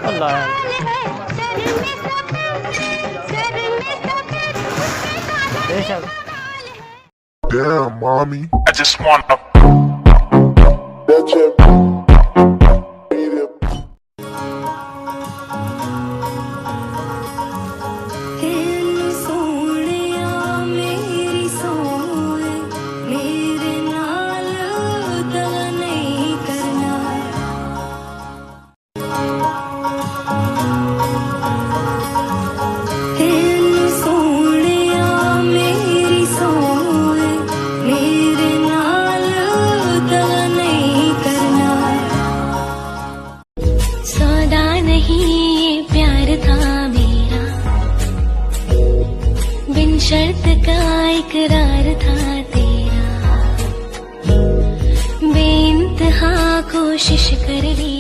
अल्लाह बेशक। Damn, mommy. I just wanna That's it. शर्त का इकरार था तेरा, बेइंतहा कोशिश कर ली